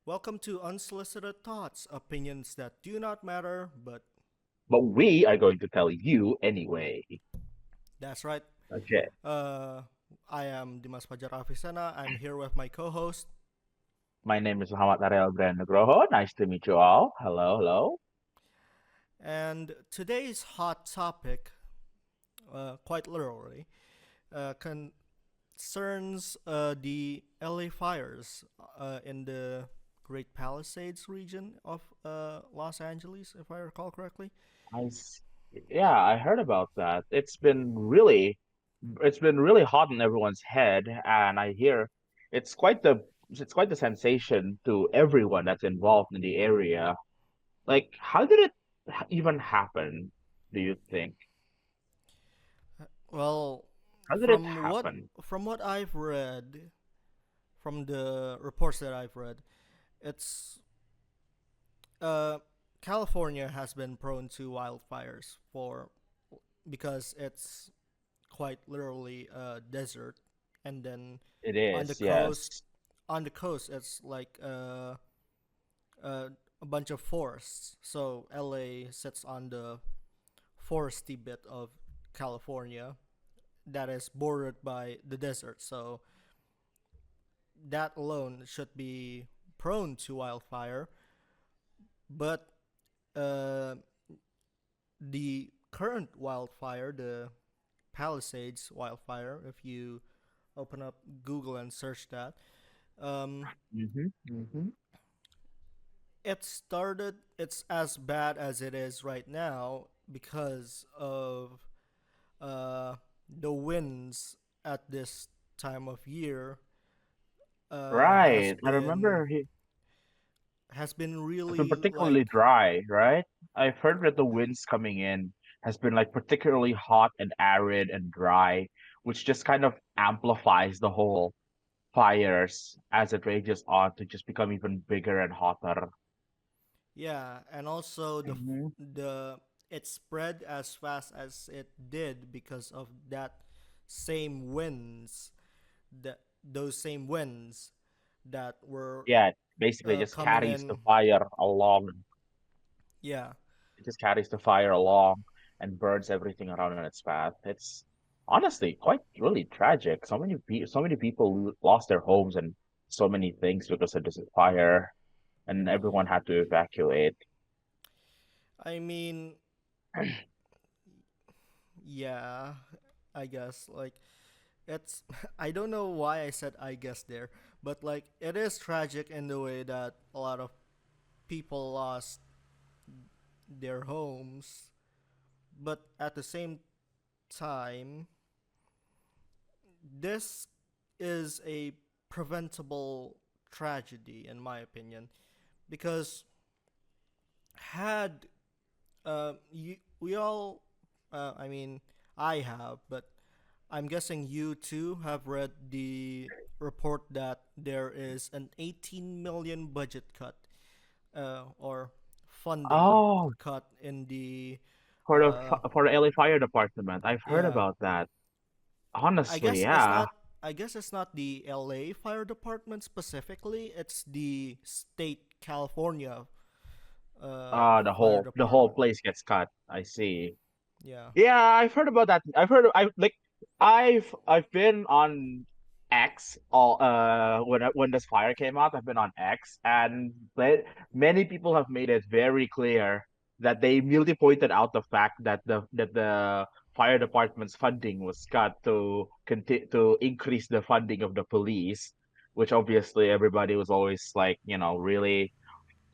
Welcome to Unsolicited Thoughts, opinions that do not matter, but But we are going to tell you anyway. that's right. Okay. Uh, I am Dimas Fajar Afisana. I'm here with my co host, My name is Muhammad Ariel Grand Nugroho. Nice to meet you all. Hello, hello. and today's hot topic, quite literally, concerns the LA fires in the Great Palisades region of Los Angeles, if I recall correctly. I s- yeah, I heard about that. It's been really hot in everyone's head, and I hear it's quite the it's quite the sensation to everyone that's involved in the area. Like, how did it even happen, do you think? Well, How did it from what happen? from what I've read, from the reports that I've read, it's uh, California has been prone to wildfires for because it's quite literally a desert, and then It on the is, coast, yes. it's like uh, a bunch of forests. So LA sits on the foresty bit of California that is bordered by the desert. So that alone should be prone to wildfire. But uh, the current wildfire, the Palisades wildfire, if you open up Google and search that, um, Mm-hmm, mm-hmm. it's as bad as it is right now because of uh, the winds at this time of year uh, has Right. I been remember has been it's been really particularly like dry, right? I've heard that the winds coming in has been like particularly hot and arid and dry, which just kind of amplifies the whole fires as it rages on to just become even bigger and hotter. yeah, and also Hmm. the it spread as fast as it did because of that same winds that those same winds that were Yeah, it basically just coming carries the in. fire along. Yeah, It just carries the fire along and burns everything around in its path. It's honestly quite really tragic. So many people lost their homes and so many things because of this fire, and everyone had to evacuate. I mean, yeah, I guess like it's I don't know why I said I guess there, but like it is tragic in the way that a lot of people lost their homes, but at the same time, this is a preventable tragedy in my opinion because had we all I mean I have, but I'm guessing you too have read the report that there is an 18 million budget cut or funding Oh, cut in the for the uh, for the LA Fire Department, I've heard yeah. about that. I Honestly, guess it's yeah. not. I guess it's not the LA Fire Department specifically. It's the state California The Fire whole Department. place gets cut. I see. Yeah. Yeah, I've heard about that. I've been on X all when this fire came out. I've been on X, and many people have made it very clear that they immediately pointed out the fact that the fire department's funding was cut to increase the funding of the police, which obviously everybody was always like, really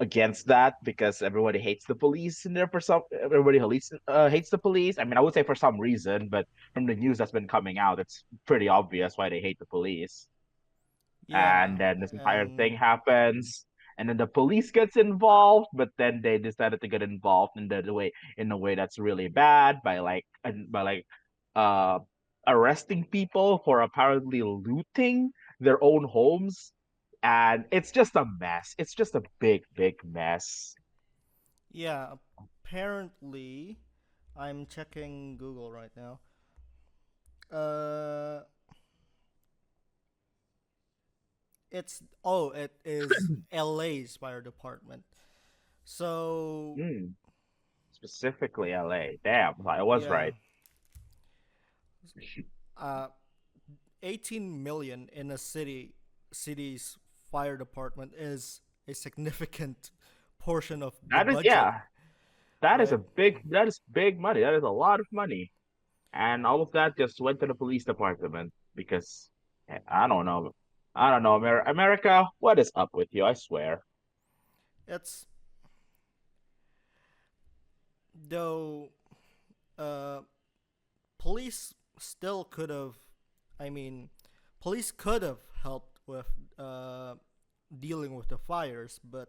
against that because everybody hates the police in there for some everybody hates the police. I mean, I would say for some reason, but from the news that's been coming out, it's pretty obvious why they hate the police. Yeah. And then this entire And thing happens, and then the police gets involved, but then they decided to get involved in a way that's really bad by uh arresting people for apparently looting their own homes, and it's just a mess. It's just a big mess. yeah, apparently, I'm checking Google right now. Uh, it is LA's fire department. So Mm, specifically LA. Damn, I was yeah, right. uh, 18 million in a city's fire department is a significant portion of the That is, budget, yeah, that is right? a that is big money. That is a lot of money. And all of that just went to the police department because I don't know. I don't know, America, what is up with you? I swear. It's though uh, police still could have. I mean, police could have helped with uh, dealing with the fires, but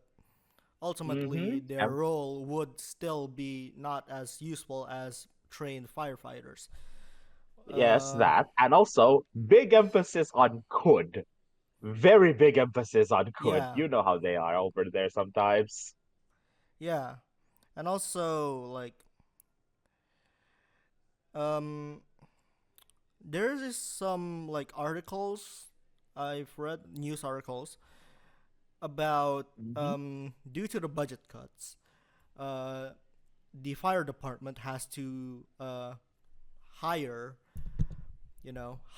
ultimately Mm-hmm. their role would still be not as useful as trained firefighters. Yes, Uh, that. And also, big emphasis on could. Very big emphasis on could. yeah, You know how they are over there sometimes. yeah, and also like um, there's some like articles I've read, news articles about Mm-hmm. due to the budget cuts, uh, the fire department has to hire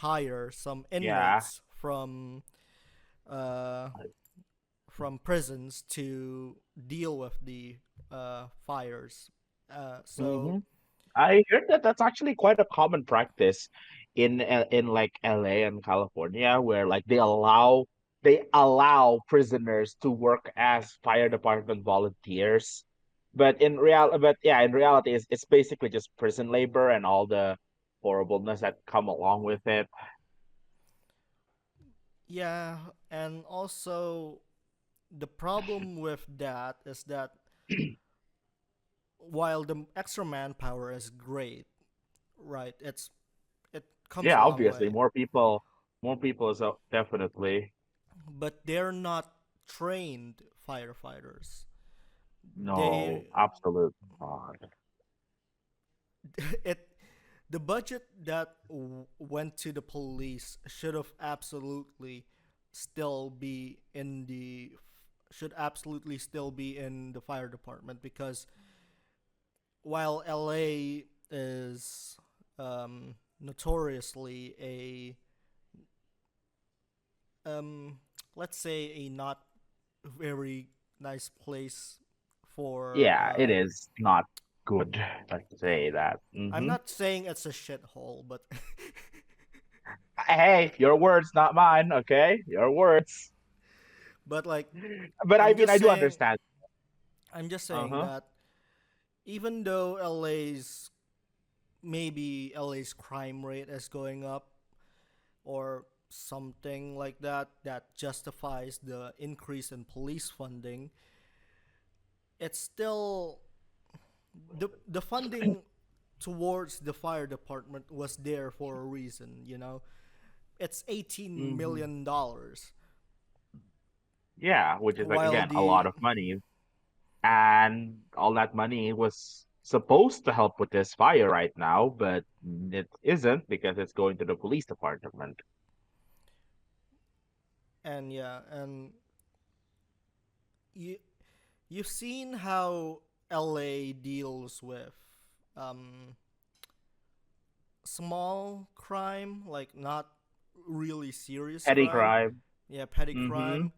hire some Yeah. inmates uh, from prisons to deal with the fires. So Mm-hmm. I heard that that's actually quite a common practice in like LA and California, where like they allow prisoners to work as fire department volunteers. But yeah, in reality, it's basically just prison labor and all the horribleness that come along with it. yeah, and also the problem with that is that while the extra manpower is great, right? It comes a Yeah, long obviously, way, more people is definitely but they're not trained firefighters. no, They absolute not. it the budget that went to the police should have absolutely still be in the should absolutely still be in the fire department because while LA is notoriously a um, let's say a not very nice place for Yeah, it is not good. Let's say that. I'm Hmm. not saying it's a shithole, but Hey, your words, not mine. Okay, your words. but like But I I'm mean, just I do saying understand. I'm just Uh saying huh. that even though LA's crime rate is going up or something like that that justifies the increase in police funding, it's still the funding towards the fire department was there for a reason. It's 18 Hmm. million dollars Yeah, which is like while again a lot the of money, and all that money was supposed to help with this fire right now, but it isn't because it's going to the police department. and yeah, and you you've seen how LA deals with um small crime, like not really serious Petty crime. crime. Yeah, petty Mm-hmm. crime,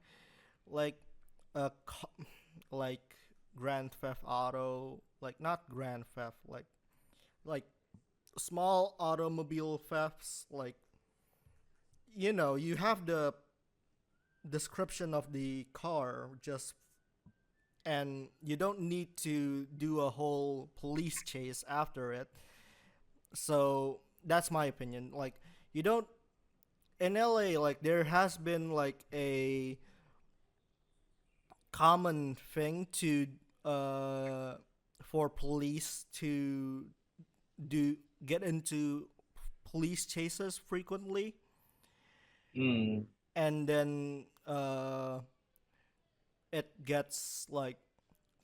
like uh, like Grand Theft Auto, like not Grand Theft, like small automobile thefts. Like you have the description of the car just and you don't need to do a whole police chase after it. So that's my opinion. Like you don't in LA, like there has been like a common thing to uh for police to do get into police chases frequently, Mm. and then it gets like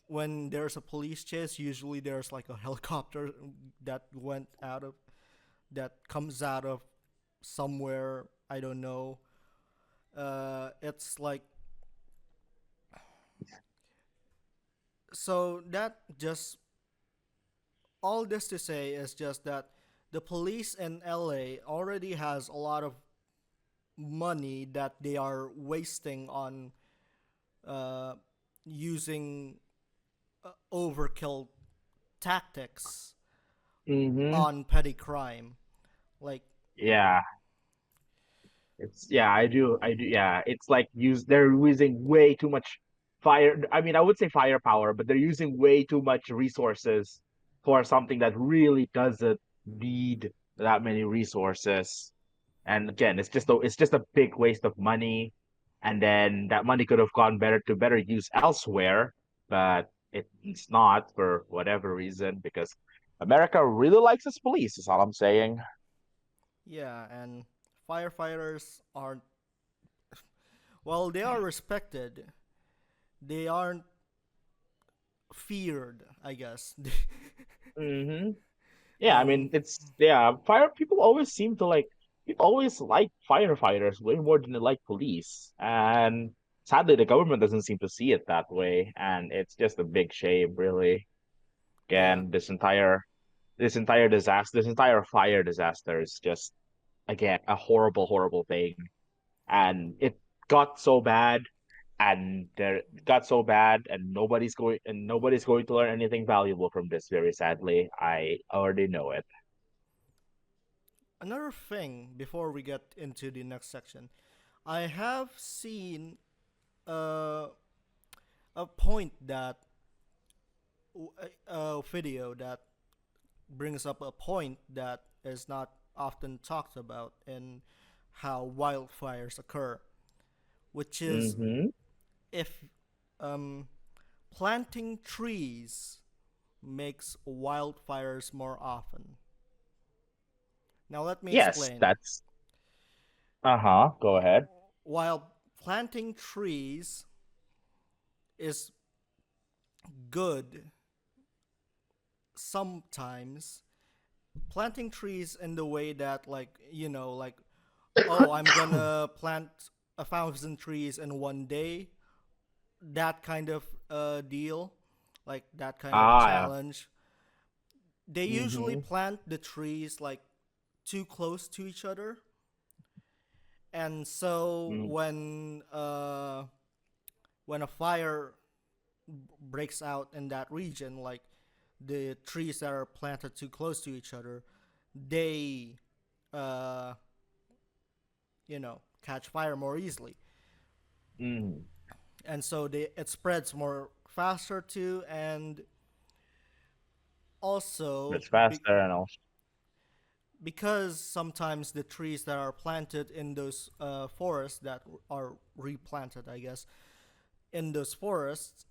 when there's a police chase, usually there's like a helicopter that went out of that comes out of somewhere, I don't know, It's like, so that just, all this to say is just that the police in LA already has a lot of money that they are wasting on uh, using overkill tactics Mm-hmm. on petty crime. Like, Yeah. It's yeah, I do. Yeah, it's like they're using way too much fire. I mean, I would say firepower, but they're using way too much resources for something that really doesn't need that many resources. And again, it's just a big waste of money. And then that money could have gone better to better use elsewhere, but it's not for whatever reason because America really likes its police, is all I'm saying. yeah, and firefighters aren't, well, they are respected. They aren't feared, I guess. Hmm. Yeah, I um, mean yeah, fire people always seem to like people always like firefighters way more than they like police. And sadly the government doesn't seem to see it that way. And it's just a big shame, really. yeah. Again, this entire fire disaster is just again a horrible, horrible thing. And it got so bad and there it got so bad and nobody's going to learn anything valuable from this, very sadly. I already know it. Another thing before we get into the next section, I have seen uh, a point that a video that brings up a point that is not often talked about in how wildfires occur, which is Mm-hmm. if um, planting trees makes wildfires more often. Now, let me Yes, explain. that's uh-huh. Go ahead. While planting trees is good sometimes, planting trees in the way that, like, like, oh, I'm gonna plant 1,000 trees in one day, that kind of deal, like that kind of Ah, challenge. They yeah. usually Mm-hmm. plant the trees like too close to each other, and so Mm, when a fire breaks out in that region, like the trees that are planted too close to each other, they uh, catch fire more easily, mm. and so it spreads more faster too, and also It's faster and all. because sometimes the trees that are planted in those forests that are replanted, I guess, in those forests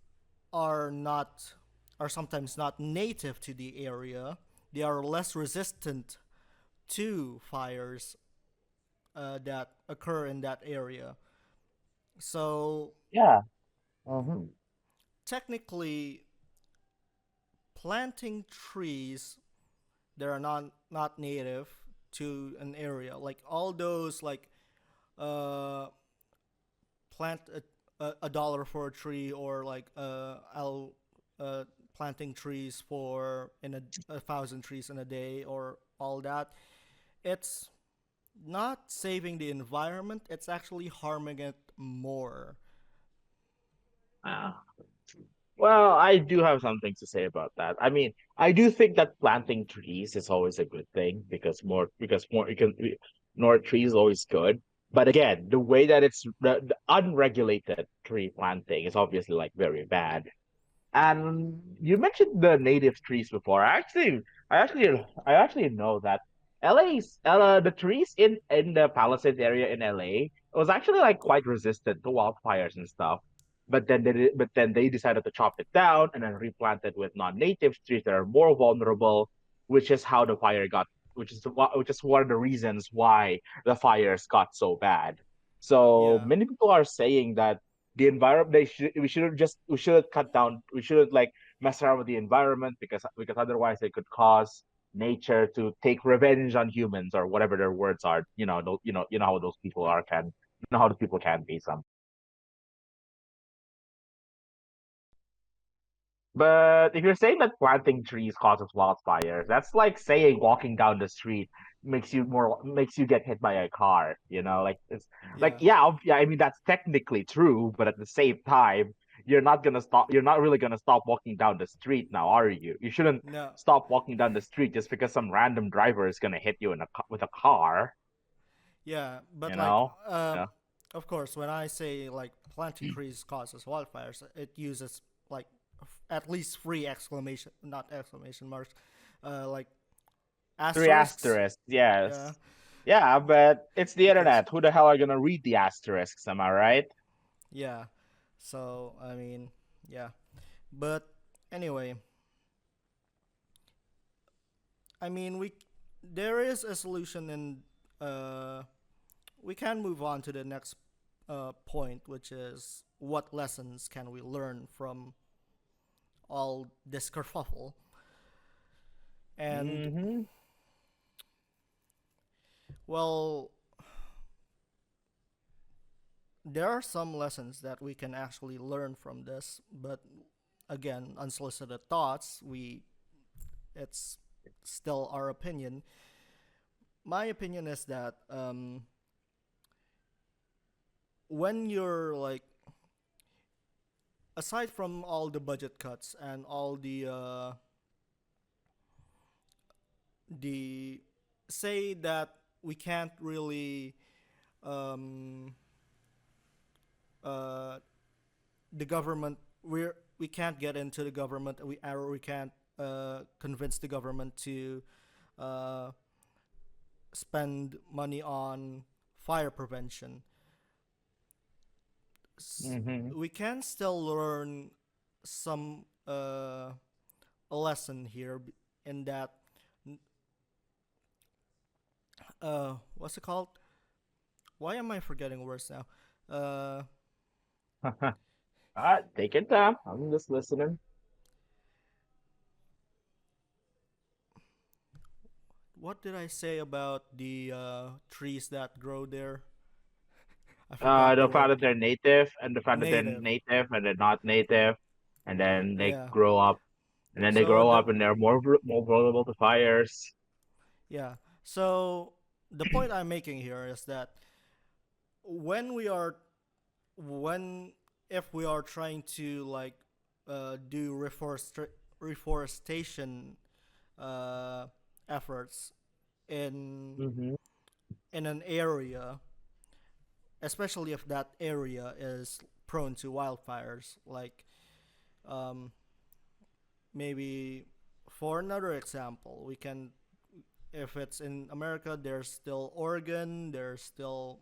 are not are sometimes not native to the area. They are less resistant to fires that occur in that area. So Yeah. Mm-hmm. technically, planting trees that are not native to an area, like all those, like uh, plant a dollar for a tree, or like I'll planting trees for in 1,000 trees in a day, or all that. It's not saving the environment. It's actually harming it more. Ah. Well, I do have something to say about that. I mean, I do think that planting trees is always a good thing because more trees is always good. But again, the way that the unregulated tree planting is obviously like very bad. And you mentioned the native trees before. I actually know that the trees in the Palisades area in LA was actually like quite resistant to wildfires and stuff. But then they decided to chop it down and then replant it with non-native trees that are more vulnerable, which is how the fire got, which is one of the reasons why the fires got so bad. So Yeah, many people are saying that the environment we shouldn't cut down, we shouldn't like mess around with the environment because otherwise it could cause nature to take revenge on humans or whatever their words are. You know how those people are, Ken. You know how the people can be some. But if you're saying that planting trees causes wildfires, that's like saying walking down the street makes you get hit by a car. Like it's like Yeah. yeah. I mean that's technically true, but at the same time, you're not gonna stop. You're not really gonna stop walking down the street now, are you? You shouldn't No. stop walking down the street just because some random driver is gonna hit you with a car. Yeah, You but like, know? Yeah. of course, when I say like planting trees causes wildfires, it uses like at least three exclamation, not exclamation marks, like Three asterisks. asterisks, Yeah, yes. Yeah, but it's the because internet. Who the hell are gonna read the asterisks? Am I right? yeah. So I mean, yeah. But anyway, I mean we there is a solution, and uh, we can move on to the next point, which is what lessons can we learn from all this kerfuffle. And Mm-hmm. well, there are some lessons that we can actually learn from this, but again, unsolicited thoughts, we it's still our opinion. My opinion is that when you're like, aside from all the budget cuts and all the say that we can't really um, uh, the government, we can't get into the government, we can't convince the government to uh, spend money on fire prevention. Mm-hmm. We can still learn some a lesson here in that what's it called? Why am I forgetting words now? Uh, Take it down. I'm just listening. what did I say about the trees that grow there? I forgot the The fact word. that they're native and the fact that they're Native. native and they're not native, and then they Yeah. grow up, and then they So grow the up and they're more vulnerable to fires. yeah. So the point I'm making here is that when we are when if we are trying to like do reforestation uh, efforts in Mm-hmm. an area, especially if that area is prone to wildfires, like um, maybe for another example, we can, if it's in America, there's still Oregon, there's still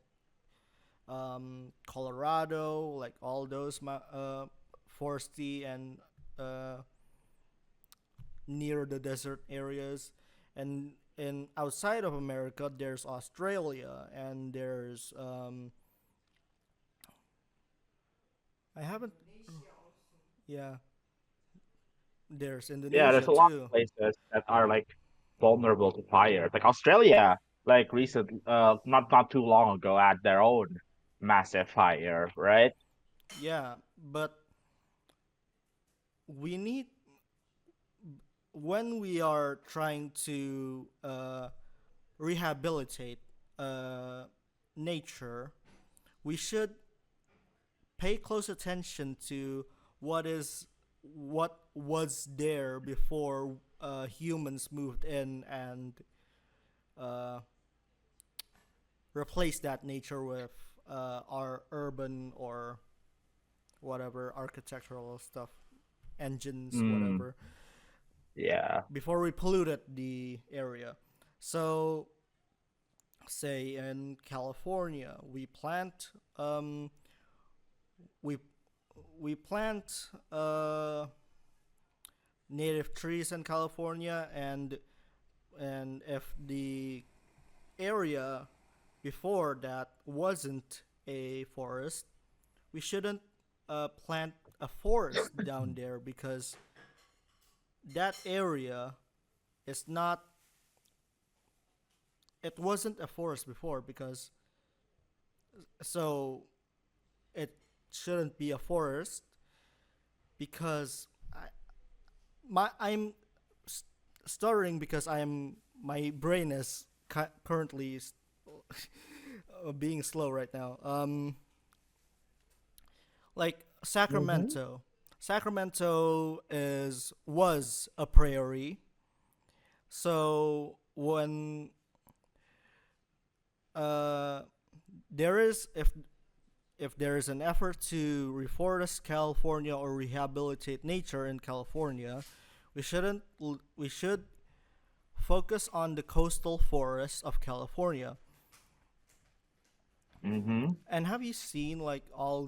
Colorado, like all those foresty and uh, near the desert areas, and in outside of America, there's Australia, and there's I haven't, yeah, there's Yeah, there's Indonesia a lot of too. places that are like vulnerable to fire. Like Australia, like not too long ago, had their own massive fire, right? Yeah, but we need, when we are trying to rehabilitate uh, nature, we should pay close attention to what was there before humans moved in and uh, replaced that nature with our urban or whatever architectural stuff, engines, Mm, whatever, yeah. before we polluted the area. So, say in California, we we plant native trees in California, and if the area before that wasn't a forest, we shouldn't plant a forest down there, because that area is not, it wasn't a forest before, because So it shouldn't be a forest because I'm stuttering because my brain is currently being slow right now. Like Mm-hmm. Sacramento is was a prairie. So when uh, there is if there is an effort to reforest California or rehabilitate nature in California, we should focus on the coastal forests of California. Mm-hmm. And have you seen like all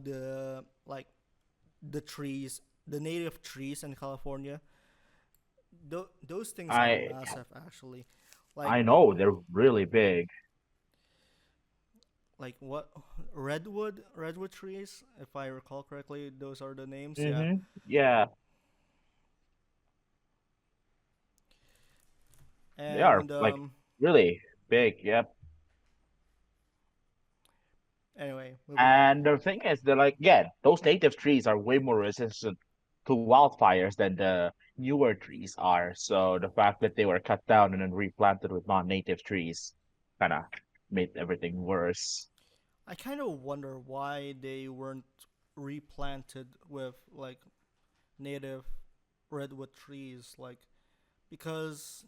the trees, the native trees in California? Those things are I massive actually. Like I know they're really big. what redwood trees, if I recall correctly, those are the names. Yeah. Mm-hmm. Yeah, they are And like really big. Yep. anyway, moving on. And the thing is, they're like, yeah, those native trees are way more resistant to wildfires than the newer trees are. So the fact that they were cut down and then replanted with non-native trees kind of made everything worse. I kind of wonder why they weren't replanted with like native redwood trees, like because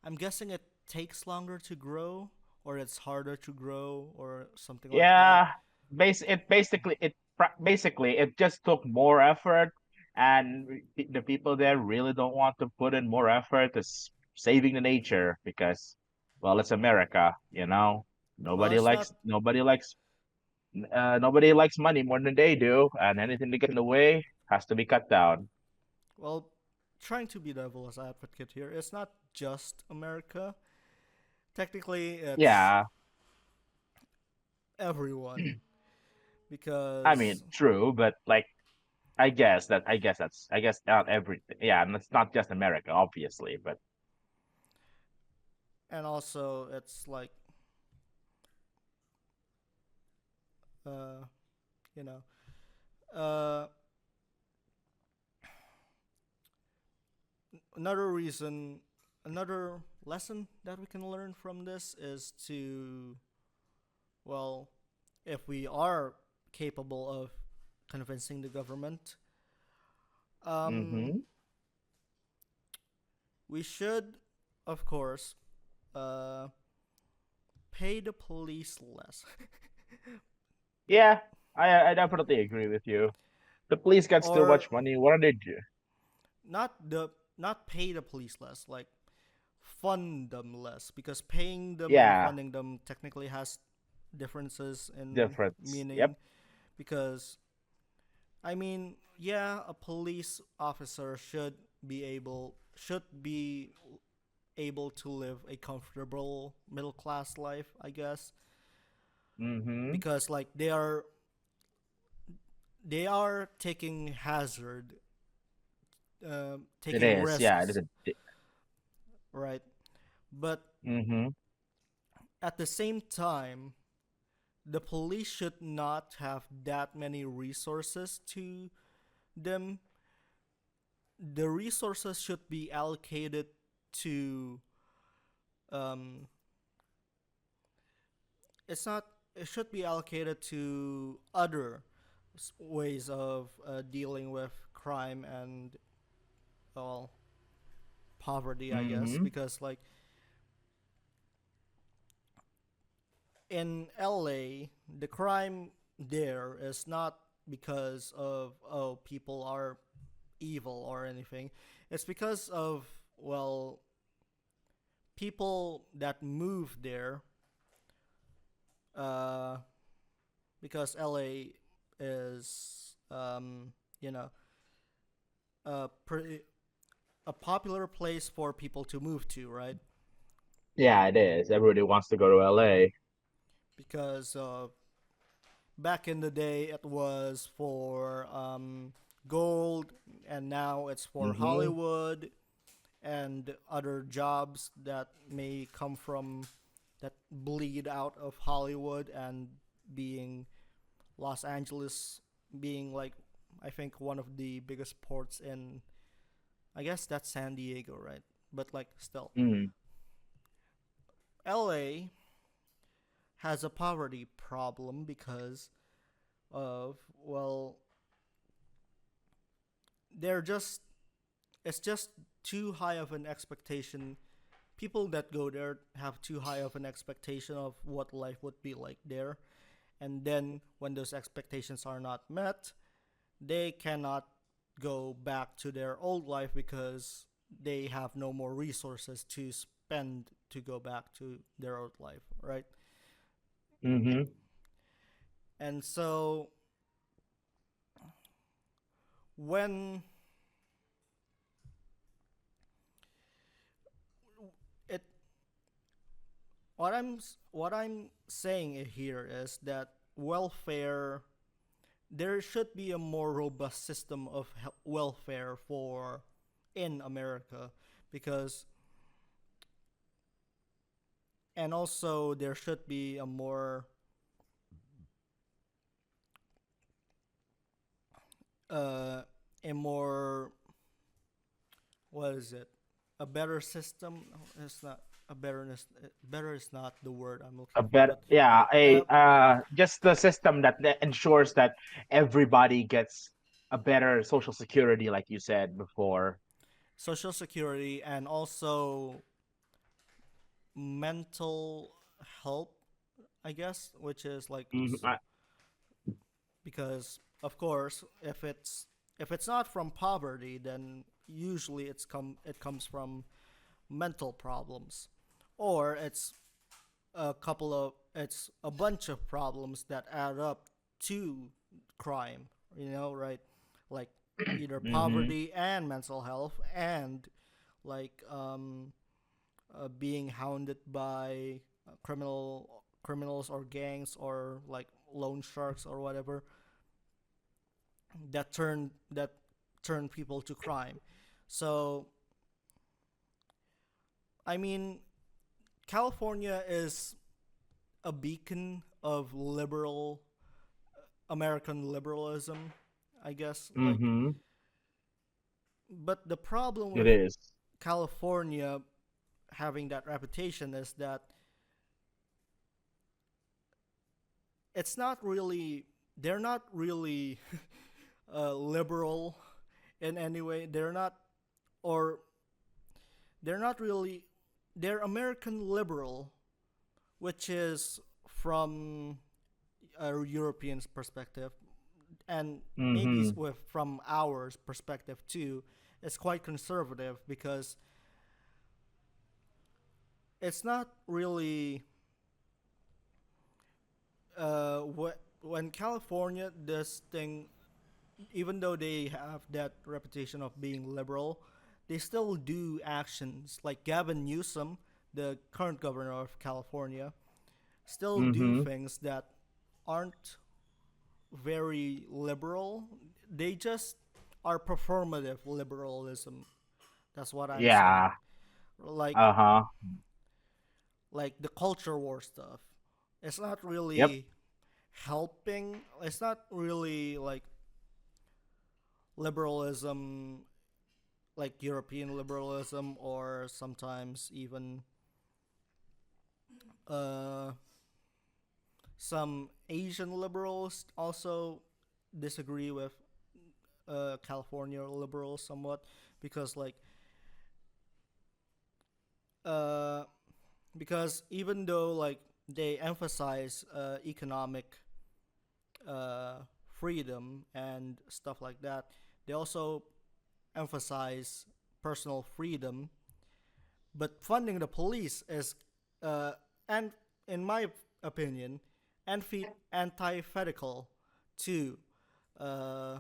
I'm guessing it takes longer to grow, or it's harder to grow, or something like that. Yeah, basically it just took more effort, and the people there really don't want to put in more effort to saving the nature because, well, it's America, you know. Well, Nobody it's not. likes nobody likes nobody likes money more than they do, and anything to get in the way has to be cut down. Well, trying to be devil's advocate here, it's not just America. Technically, it's Yeah, everyone I mean, because, true, but like I guess not everything. Yeah, and it's not just America, obviously, but and also it's like, uh, you know, uh, another reason, another lesson that we can learn from this is to, well, if we are capable of convincing the government, um, mm-hmm. we should, of course, uh, pay the police less, Yeah, I definitely agree with you. The police gets too or much money. What do they do? not the not pay the police less, like fund them less, because paying them and Yeah, funding them technically has differences in difference. meaning. Yep. Because I mean, yeah, a police officer should be able to live a comfortable middle class life, I guess, Mm-hmm. because like they are taking hazard, It taking is. Yeah, it is risks, a. right? But Mm-hmm. at the same time, the police should not have that many resources to them. The resources should be allocated to um, it's not it should be allocated to other ways of dealing with crime and, well, poverty, I guess, Mm-hmm. because like in LA the crime there is not because of, oh, people are evil or anything. It's because of, well, people that move there, uh, because LA is, you know, a a popular place for people to move to, right? Yeah, it is. Everybody wants to go to LA. Because back in the day it was for gold, and now it's for Mm-hmm. Hollywood and other jobs that may come from that bleed out of Hollywood and being Los Angeles being like I think one of the biggest ports in, I guess that's San Diego, right? But like still, Mm. LA has a poverty problem because of, well, they're just it's just too high of an expectation. People that go there have too high of an expectation of what life would be like there, and then when those expectations are not met, they cannot go back to their old life because they have no more resources to spend to go back to their old life, right? Mm-hmm. And so when it what I'm saying here is that welfare, there should be a more robust system of welfare for in America, because, and also there should be uh a more, what is it, a better system. No, it's not a betterness. Better is not the word I'm A looking for, better, but yeah, a uh, just the system that ensures that everybody gets a better social security, like you said before. social security, and also mental health, I guess, which is like, Mhm. because of course if it's not from poverty, then usually it comes from mental problems, or it's a bunch of problems that add up to crime, right? Like either Mhm. poverty and mental health, and like being hounded by criminals or gangs, or like loan sharks or whatever, that turn people to crime. So I mean, California is a beacon of liberal American liberalism, I guess. Like, Mhm. but the problem It with is. California having that reputation is that it's not really they're not really liberal in any way. Or they're not really they're American liberal, which is from a European perspective, and maybe Mhm. from our perspective too. It's quite conservative because it's not really when California this thing, even though they have that reputation of being liberal, they still do actions like Gavin Newsom, the current governor of California, still do Mhm. things that aren't very liberal. They just are performative liberalism. That's what I'm saying. Yeah. Like Uh-huh. like the culture war stuff. It's not Yep. really helping. It's not really like liberalism, like European liberalism, or sometimes even uh, some Asian liberals also disagree with California liberals somewhat, because uh, because even though like they emphasize economic uh, freedom and stuff like that, they also emphasize personal freedom. But funding the police is, and in my opinion, antithetical to uh,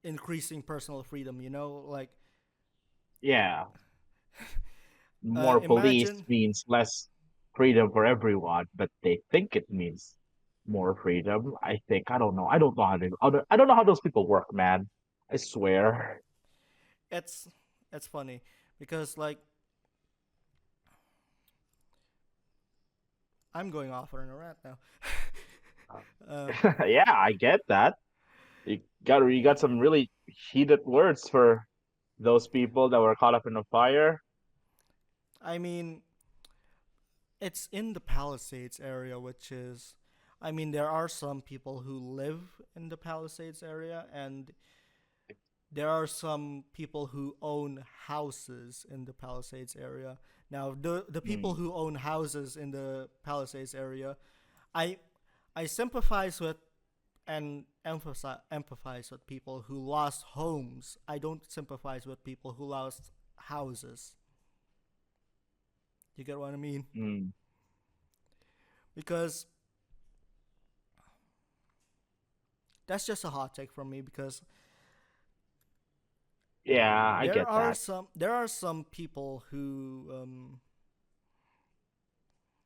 increasing personal freedom. Like Yeah. More police imagine means less freedom for everyone, but they think it means more freedom. I think I don't know. I don't know how those people work, man. I swear. it's it's funny because like I'm going off on a rant now. uh, Yeah, I get that. You got some really heated words for those people that were caught up in the fire. I mean, it's in the Palisades area, which is, I mean, there are some people who live in the Palisades area, and there are some people who own houses in the Palisades area. Now, the people Mm, who own houses in the Palisades area, I I sympathize with and empathize with people who lost homes. I don't sympathize with people who lost houses. You get what I mean? mm. Because that's just a hot take from me. Because Yeah, I get that. there are some people who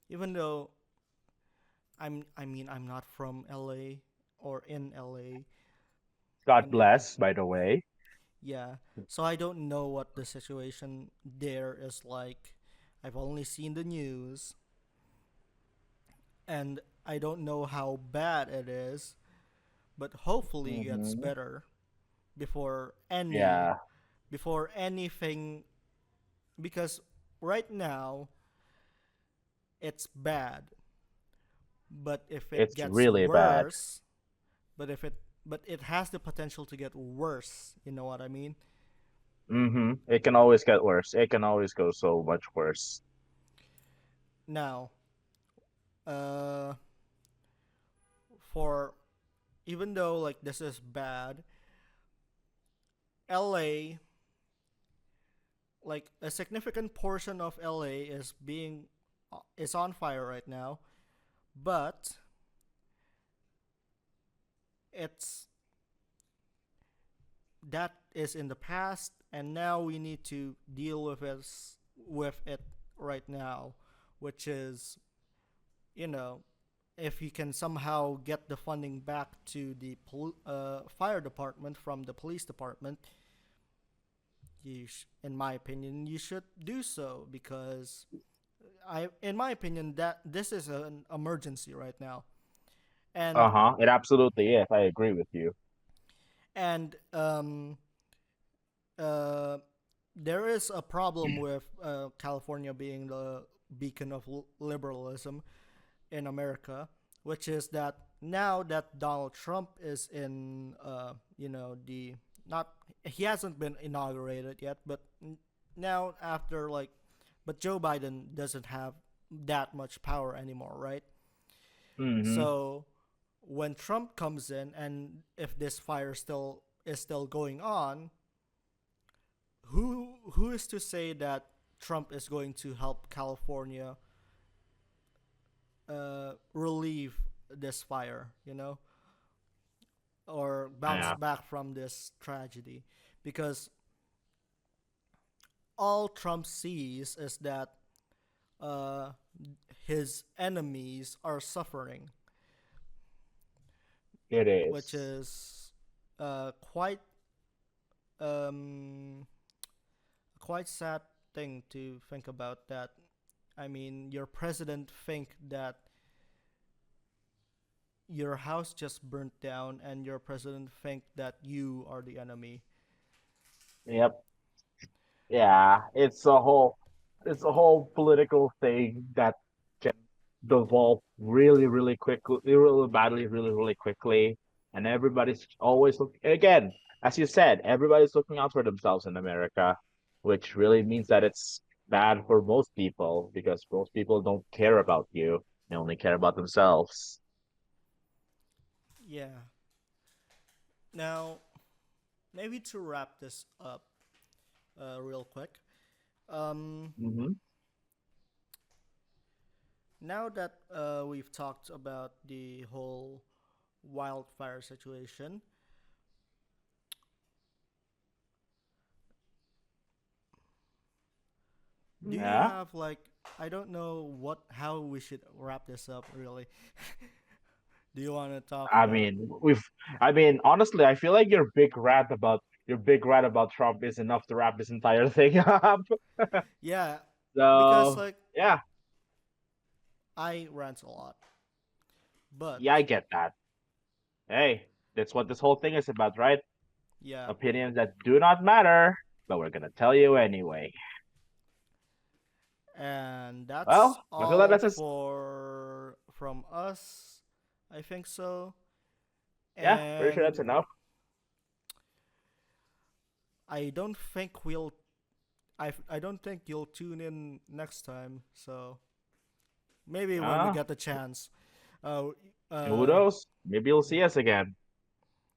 even though I mean I'm not from LA or in LA God and bless, by the way. yeah, so I don't know what the situation there is like. I've only seen the news and I don't know how bad it is, but hopefully it gets Hmm. better before Yeah, anything, because right now it's bad, but if it it's gets really bad. worse, but if it but it has the potential to get worse, you know what I mean? It can always get worse. It can always go so much worse. Now, uh for even though like this is bad, LA, like a significant portion of LA is on fire right now, but it's that is in the past and now we need to deal with it right now, which is, you know, if you can somehow get the funding back to the fire department from the police department, in my opinion, you should do so, because in my opinion, that this is an emergency right now, and Uh-huh. It absolutely is. I agree with you. and uh, there is a problem with California being the beacon of liberalism in America, which is that now that Donald Trump is in, the not he hasn't been inaugurated yet, but now after like, but Joe Biden doesn't have that much power anymore, right? Hmm. So when Trump comes in, and if this fire still is still going on, who is to say that Trump is going to help California relieve this fire, or bounce Yeah, back from this tragedy? Because all Trump sees is that uh, his enemies are suffering, it which is. is quite um, quite sad thing to think about. That I mean, your president think that your house just burnt down, and your president think that you are the enemy. Yep. Yeah, it's a whole political thing that can devolve really, really quickly, really badly, really, really quickly. And everybody's always looking, again, as you said, everybody's looking out for themselves in America, which really means that it's bad for most people because most people don't care about you. They only care about themselves. Yeah. Now, maybe to wrap this up real quick. Um, Hmm. Now that we've talked about the whole wildfire situation, do you Yeah. have like, I don't know how we should wrap this up really. Do you want to talk I about? mean, we've. I mean, honestly, I feel like your big rant about Trump is enough to wrap this entire thing up. Yeah, because So like yeah, I rant a lot, but Yeah, I get that. Hey, that's what this whole thing is about, right? yeah, Opinions that do not matter, but we're gonna tell you anyway. and that's Well, I feel that all that's for from us. I think so. yeah, pretty sure that's And enough. I don't think we'll I don't think you'll tune in next time. So maybe when we Uh, get the chance. Uh, who uh, knows? Maybe you'll see us again.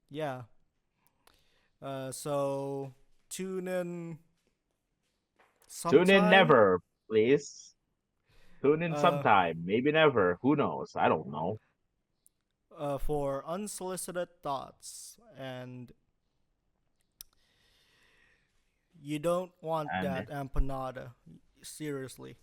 yeah. So tune in Tune in sometime. never, please. Tune in Uh, sometime, maybe never. Who knows? I don't know. for unsolicited thoughts, and you don't want And that empanada. Seriously.